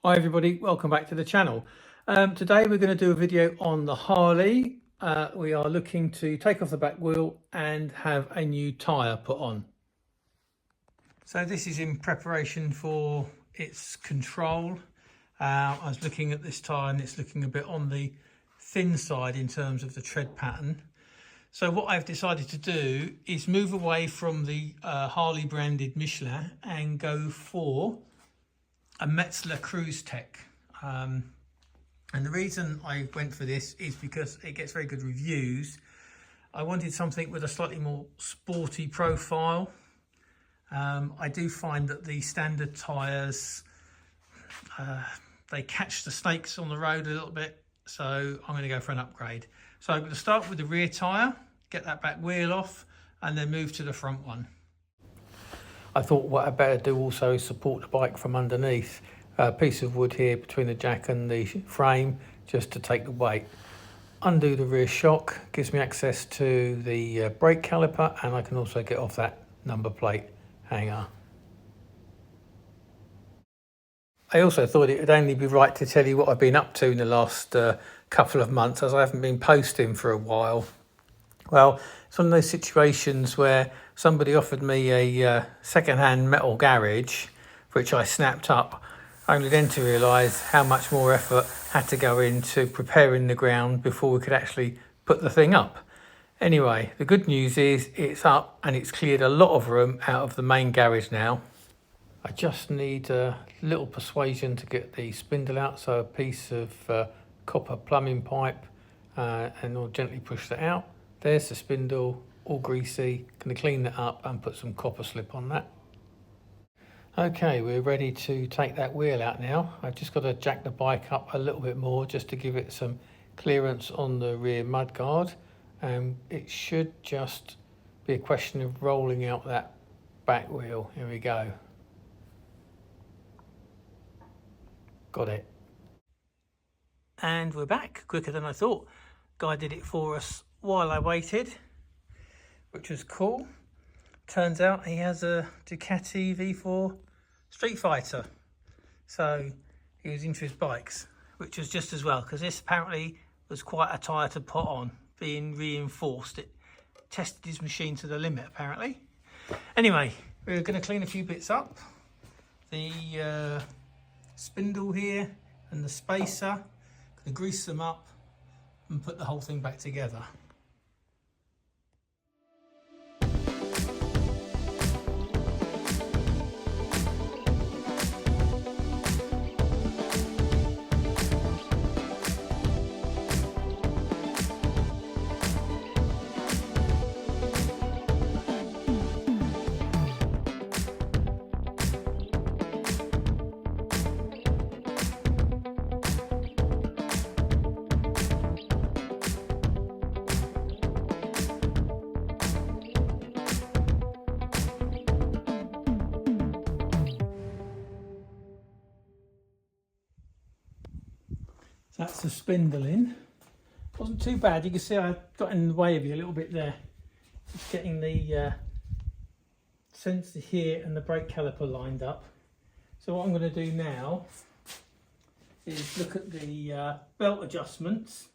Hi everybody, welcome back to the channel. Today we're going to do a video on the Harley. We are looking to take off the back wheel and have a new tyre put on. So this is in preparation for its control. I was looking at this tyre and it's looking a bit on the thin side in terms of the tread pattern. So what I've decided to do is move away from the Harley branded Michelin and go for a Metzler Cruise Tech. And the reason I went for this is because it gets very good reviews. I wanted something with a slightly more sporty profile. I do find that the standard tyres, they catch the snakes on the road a little bit, so I'm going to go for an upgrade. So I'm going to start with the rear tyre, get that back wheel off, and then move to the front one. I thought what I'd better do also is support the bike from underneath. A piece of wood here between the jack and the frame just to take the weight. Undo the rear shock, gives me access to the brake caliper, and I can also get off that number plate hanger. I also thought it would only be right to tell you what I've been up to in the last couple of months, as I haven't been posting for a while. Well, it's one of those situations where somebody offered me a second-hand metal garage, which I snapped up, only then to realise how much more effort had to go into preparing the ground before we could actually put the thing up. Anyway, the good news is it's up and it's cleared a lot of room out of the main garage now. I just need a little persuasion to get the spindle out, so a piece of copper plumbing pipe, and I'll gently push that out. There's the spindle, all greasy. Going to clean that up and put some copper slip on that. Okay, we're ready to take that wheel out now. I've just got to jack the bike up a little bit more just to give it some clearance on the rear mudguard. And it should just be a question of rolling out that back wheel. Here we go. Got it. And we're back quicker than I thought. Guy did it for us while I waited, which was cool. Turns out he has a Ducati V4 Street Fighter, so he was into his bikes, which was just as well, because this apparently was quite a tyre to put on, being reinforced. It tested his machine to the limit apparently. Anyway, we're going to clean a few bits up. The spindle here and the spacer, going to grease them up and put the whole thing back together. That's the spindle in. Wasn't too bad. You can see I got in the way of you a little bit there. Just getting the sensor here and the brake caliper lined up. So what I'm going to do now is look at the belt adjustments.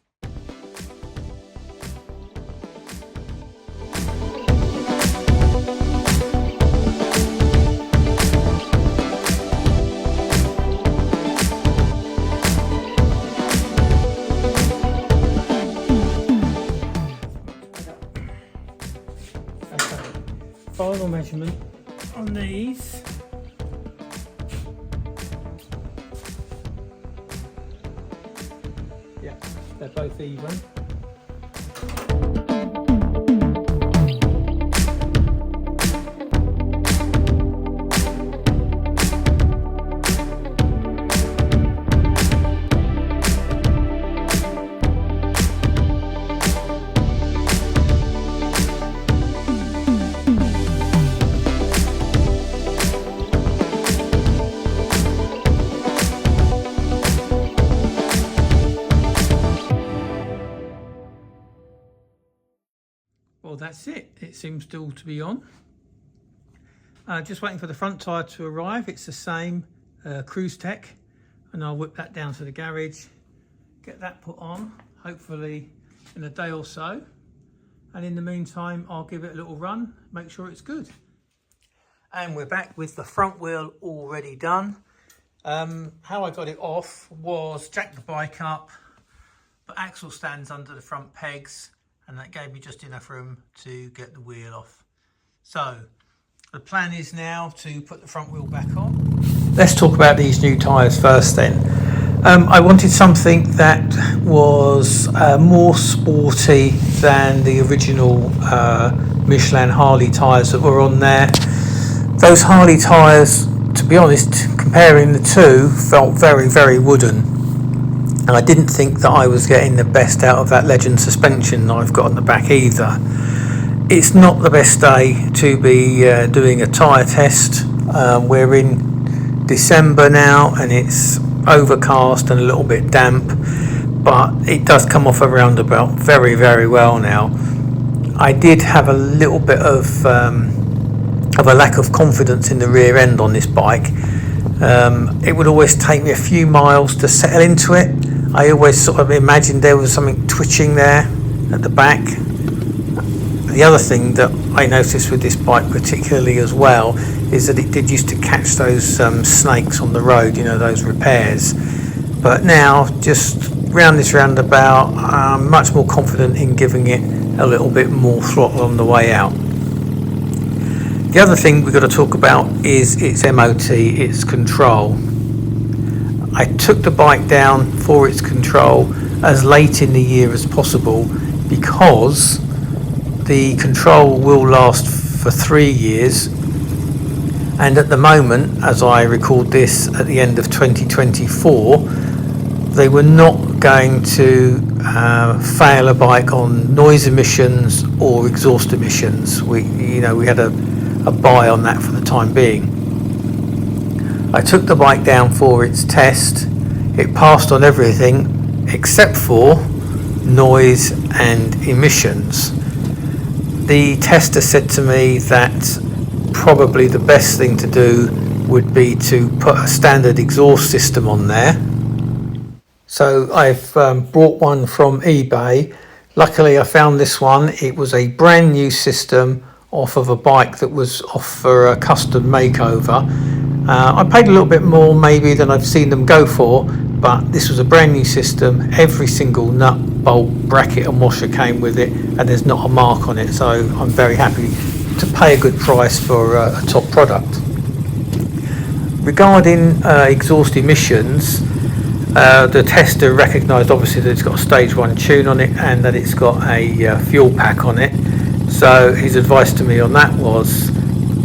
Final measurement on these. Yeah, they're both even. Well, that's it. It seems still to be on. Just waiting for the front tyre to arrive. It's the same Cruise Tech. and I'll whip that down to the garage, get that put on, hopefully in a day or so. And in the meantime, I'll give it a little run, make sure it's good. And we're back with the front wheel already done. How I got it off was jack the bike up, put axle stands under the front pegs, and that gave me just enough room to get the wheel off. So the plan is now to put the front wheel back on. Let's talk about these new tyres first then. I wanted something that was more sporty than the original Michelin Harley tyres that were on there. Those Harley tyres, to be honest, comparing the two, felt very, very wooden. And I didn't think that I was getting the best out of that Legend suspension that I've got on the back either. It's not the best day to be doing a tyre test. We're in December now and it's overcast and a little bit damp, but it does come off a roundabout very, very well now. I did have a little bit of a lack of confidence in the rear end on this bike. It would always take me a few miles to settle into it. I always sort of imagined there was something twitching there at the back. The other thing that I noticed with this bike particularly as well is that it did used to catch those snakes on the road, you know, those repairs. But now, just round this roundabout, I'm much more confident in giving it a little bit more throttle on the way out. The other thing we've got to talk about is its MOT, its control. I took the bike down for its control as late in the year as possible because the control will last for 3 years, and at the moment, as I record this at the end of 2024, they were not going to fail a bike on noise emissions or exhaust emissions. We had a buy on that for the time being. I took the bike down for its test. It passed on everything except for noise and emissions. The tester said to me that probably the best thing to do would be to put a standard exhaust system on there. So I've bought one from eBay. Luckily I found this one. It was a brand new system off of a bike that was off for a custom makeover. I paid a little bit more maybe than I've seen them go for, but this was a brand new system. Every single nut, bolt, bracket and washer came with it, and there's not a mark on it, so I'm very happy to pay a good price for a top product. Regarding exhaust emissions, the tester recognised obviously that it's got a stage 1 tune on it and that it's got a fuel pack on it. So his advice to me on that was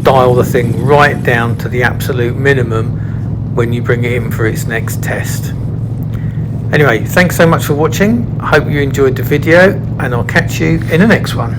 dial the thing right down to the absolute minimum when you bring it in for its next test. Anyway, thanks so much for watching. I hope you enjoyed the video and I'll catch you in the next one.